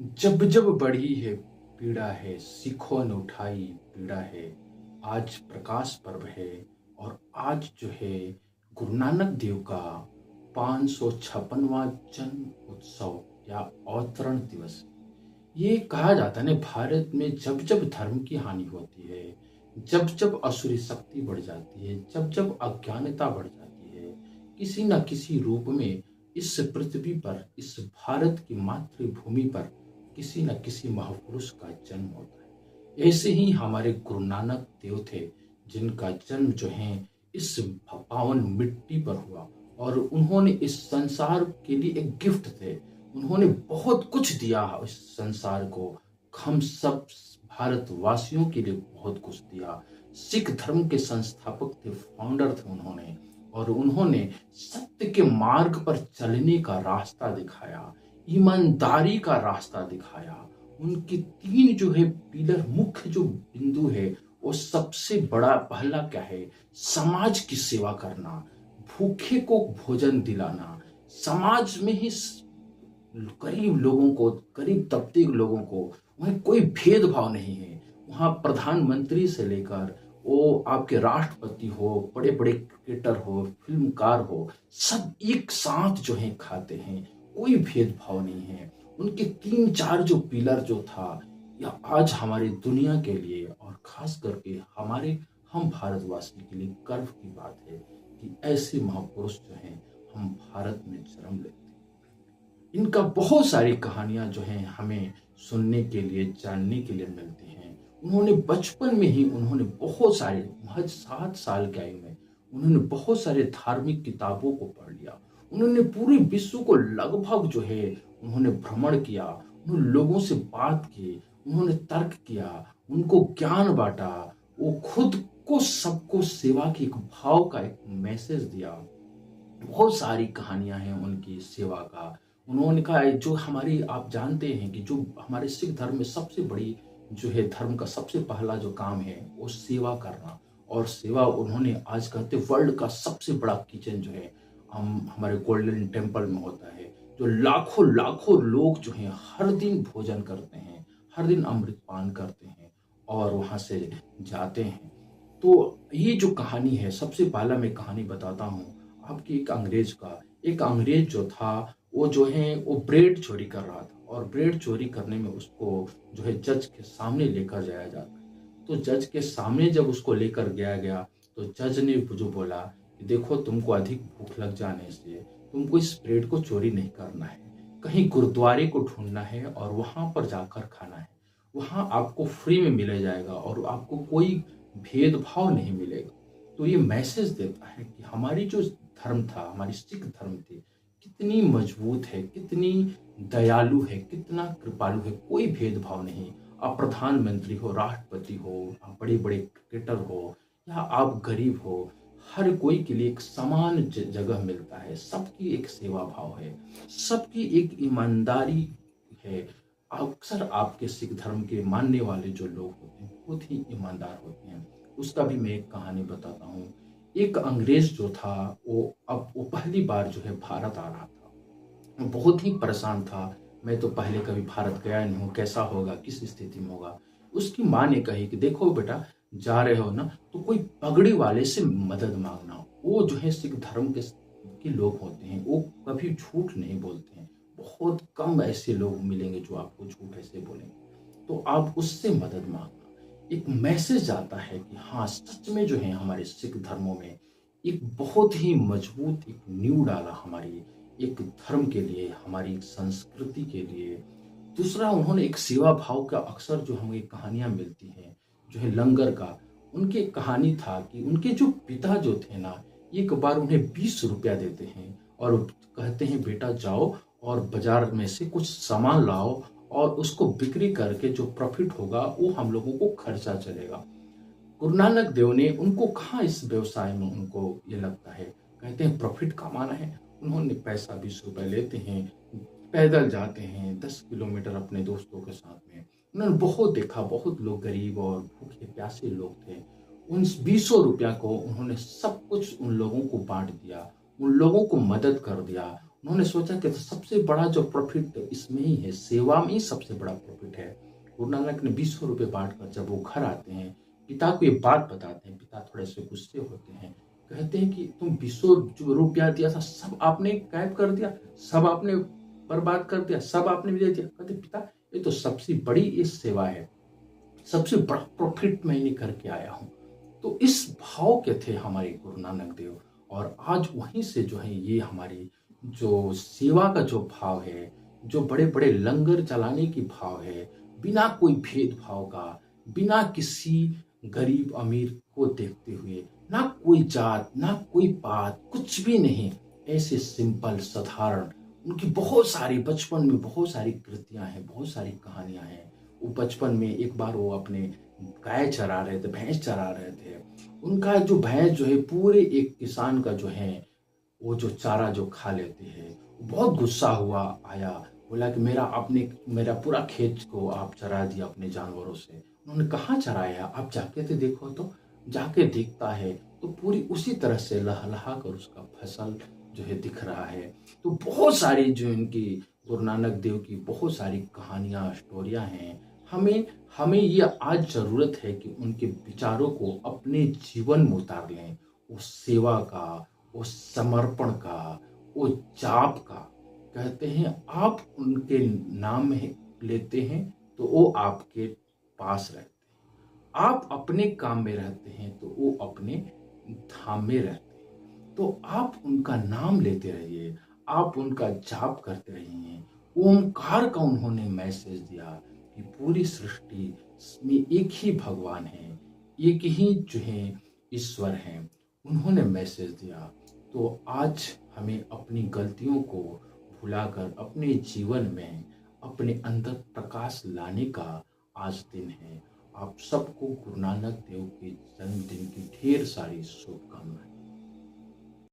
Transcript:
जब जब बढ़ी है पीड़ा है, सिखों ने उठाई पीड़ा है। आज प्रकाश पर्व है और आज जो है गुरु नानक देव का 556वां जन्म उत्सव या अवतरण दिवस। ये कहा जाता है ना, भारत में जब जब धर्म की हानि होती है, जब जब असुरी शक्ति बढ़ जाती है, जब जब अज्ञानता बढ़ जाती है, किसी न किसी रूप में इस पृथ्वी पर, इस भारत की मातृभूमि पर किसी न किसी महापुरुष का जन्म होता है। ऐसे ही हमारे गुरु नानक देव थे, जिनका जन्म जो है इस पावन मिट्टी पर हुआ और उन्होंने इस संसार के लिए एक गिफ्ट थे। उन्होंने बहुत कुछ दिया इस संसार को। हम सब भारतवासियों के लिए बहुत कुछ दिया। सिख धर्म के संस्थापक थे, फाउंडर थे उन्होंने। और उन्होंने सत्य के मार्ग पर चलने का रास्ता दिखाया, ईमानदारी का रास्ता दिखाया। उनके तीन जो है पिलर, मुख्य जो बिंदु है, वो सबसे बड़ा पहला क्या है? समाज की सेवा करना, भूखे को भोजन दिलाना, समाज में ही गरीब लोगों को, गरीब तबके के लोगों को, वहाँ कोई भेदभाव नहीं है। वहाँ प्रधानमंत्री से लेकर वो आपके राष्ट्रपति हो, बड़े बड़े क्रिकेटर हो, फिल्मकार हो, सब एक साथ जो है खाते हैं। कोई भेदभाव नहीं है। उनके तीन चार जो पिलर जो था, या आज हमारी दुनिया के लिए और खास करके हम भारतवासी के लिए गर्व की बात है कि ऐसे महापुरुष जो हैं हम भारत में जन्म लेते हैं। इनका बहुत सारी कहानियां जो हैं हमें सुनने के लिए, जानने के लिए मिलती हैं। उन्होंने बचपन में ही बहुत सारे, महज 7 साल की आयु में उन्होंने बहुत सारे धार्मिक किताबों को पढ़ लिया। उन्होंने पूरे विश्व को लगभग जो है उन्होंने भ्रमण किया। उन्होंने लोगों से बात की, उन्होंने तर्क किया, उनको ज्ञान बांटा। वो खुद को सबको सेवा की एक भाव का एक मैसेज दिया। बहुत सारी कहानियां हैं उनकी सेवा का। उन्होंने कहा है, जो हमारी, आप जानते हैं कि जो हमारे सिख धर्म में सबसे बड़ी जो है, धर्म का सबसे पहला जो काम है वो सेवा करना। और सेवा उन्होंने, आज कहते वर्ल्ड का सबसे बड़ा किचन जो है हम हमारे गोल्डन टेम्पल में होता है, जो लाखों लाखों लोग जो हैं हर दिन भोजन करते हैं, हर दिन अमृत पान करते हैं और वहां से जाते हैं। तो ये जो कहानी है, सबसे पहला मैं कहानी बताता हूँ आपकी। एक अंग्रेज जो था, वो जो है वो ब्रेड चोरी कर रहा था और ब्रेड चोरी करने में उसको जो है जज के सामने लेकर जाया जाता है। तो जज के सामने जब उसको लेकर गया गया, तो जज ने जो बोला कि देखो, तुमको अधिक भूख लग जाने से तुमको इस ब्रेड को चोरी नहीं करना है, कहीं गुरुद्वारे को ढूंढना है और वहां पर जाकर खाना है। वहां आपको फ्री में मिल जाएगा और आपको कोई भेदभाव नहीं मिलेगा। तो ये मैसेज देता है कि हमारी जो धर्म था, हमारी सिख धर्म थी, कितनी मजबूत है, कितनी दयालु है, कितना कृपालु है। कोई भेदभाव नहीं। आप प्रधानमंत्री हो, राष्ट्रपति हो, आप बड़े बड़े क्रिकेटर हो, या आप गरीब हो, हर कोई के लिए एक समान जगह मिलता है। सबकी एक सेवा भाव है, सबकी एक ईमानदारी है। अक्सर आपके सिख धर्म के मानने वाले जो लोग होते हैं बहुत ही ईमानदार होते हैं। उसका भी मैं एक कहानी बताता हूँ। एक अंग्रेज जो था, वो पहली बार जो है भारत आ रहा था। वो बहुत ही परेशान था। मैं तो पहले कभी भारत गया नहीं हूँ, कैसा होगा, किस स्थिति में होगा। उसकी माँ ने कही कि देखो बेटा, जा रहे हो ना, तो कोई पगड़ी वाले से मदद मांगना। वो जो है सिख धर्म के लोग होते हैं, वो कभी झूठ नहीं बोलते हैं। बहुत कम ऐसे लोग मिलेंगे जो आपको झूठ ऐसे बोलेंगे। तो आप उससे मदद मांगना। एक मैसेज आता है कि हाँ, सच में जो है हमारे सिख धर्मों में एक बहुत ही मजबूत एक नींव डाला हमारी एक धर्म के लिए, हमारी एक संस्कृति के लिए। दूसरा, उन्होंने एक सेवा भाव का, अक्सर जो हमें कहानियां मिलती हैं जो है लंगर का। उनकी एक कहानी था कि उनके जो पिता जो थे ना, एक बार उन्हें 20 रुपया देते हैं और कहते हैं बेटा जाओ और बाजार में से कुछ सामान लाओ और उसको बिक्री करके जो प्रॉफिट होगा वो हम लोगों को खर्चा चलेगा। गुरु नानक देव ने उनको कहा, इस व्यवसाय में उनको ये लगता है, कहते हैं प्रॉफिट कमाना है। उन्होंने पैसा 20 रुपए लेते हैं, पैदल जाते हैं 10 किलोमीटर अपने दोस्तों के साथ में। उन्होंने बहुत देखा, बहुत लोग गरीब और भूखे प्यासे लोग थे। उन 20 रुपया को उन्होंने सब कुछ उन लोगों को बांट दिया, उन लोगों को मदद कर दिया। उन्होंने सोचा कि तो सबसे बड़ा जो प्रॉफिट इसमें ही है, सेवा में ही सबसे बड़ा प्रॉफिट है। गुरु नानक ने 20 रुपए बांट कर जब वो घर आते हैं, पिता को ये बात बताते हैं। पिता थोड़े से गुस्से होते हैं, कहते हैं कि तुम 20 जो रुपया दिया था सब आपने गायब कर दिया, सब आपने बर्बाद कर दिया, सब आपने दे दिया। कहते पिता ये तो सबसे बड़ी ये सेवा है, सबसे बड़ा प्रॉफिट मैंने करके आया हूँ। तो इस भाव के थे हमारे गुरु नानक देव। और आज वहीं से जो है ये हमारी जो सेवा का जो भाव है, जो बड़े बड़े लंगर चलाने की भाव है, बिना कोई भेदभाव का, बिना किसी गरीब अमीर को देखते हुए, ना कोई जात ना कोई पात, कुछ भी नहीं, ऐसे सिंपल साधारण। उनकी बहुत सारी बचपन में बहुत सारी कृतियां हैं, बहुत सारी कहानियां हैं। वो बचपन में एक बार वो अपने गाय चरा रहे थे, भैंस चरा रहे थे। उनका जो भैंस जो है पूरे एक किसान का जो है वो जो चारा जो खा लेते हैं, वो बहुत गुस्सा हुआ, आया, बोला कि मेरा आपने मेरा पूरा खेत को आप चरा दिया अपने जानवरों से। उन्होंने कहाँ चराया, आप जाके तो देखो। तो जाके देखता है तो पूरी उसी तरह से लहलहा कर उसका फसल जो है दिख रहा है। तो बहुत सारी जो इनकी गुरु नानक देव की बहुत सारी कहानियां स्टोरियां हैं। हमें हमें ये आज जरूरत है कि उनके विचारों को अपने जीवन में उतार लें। उस सेवा का, उस समर्पण का, वो जाप का। कहते हैं आप उनके नाम में लेते हैं तो वो आपके पास रहते हैं, आप अपने काम में रहते हैं तो वो अपने धाम में रहते हैं। तो आप उनका नाम लेते रहिए, आप उनका जाप करते रहिए। ओमकार का उन्होंने मैसेज दिया कि पूरी सृष्टि में एक ही भगवान है, एक ही जो है ईश्वर है। उन्होंने मैसेज दिया। तो आज हमें अपनी गलतियों को भुलाकर अपने जीवन में अपने अंदर प्रकाश लाने का आज दिन है। आप सबको गुरु नानक देव के जन्मदिन की ढेर सारी शुभकामनाएं।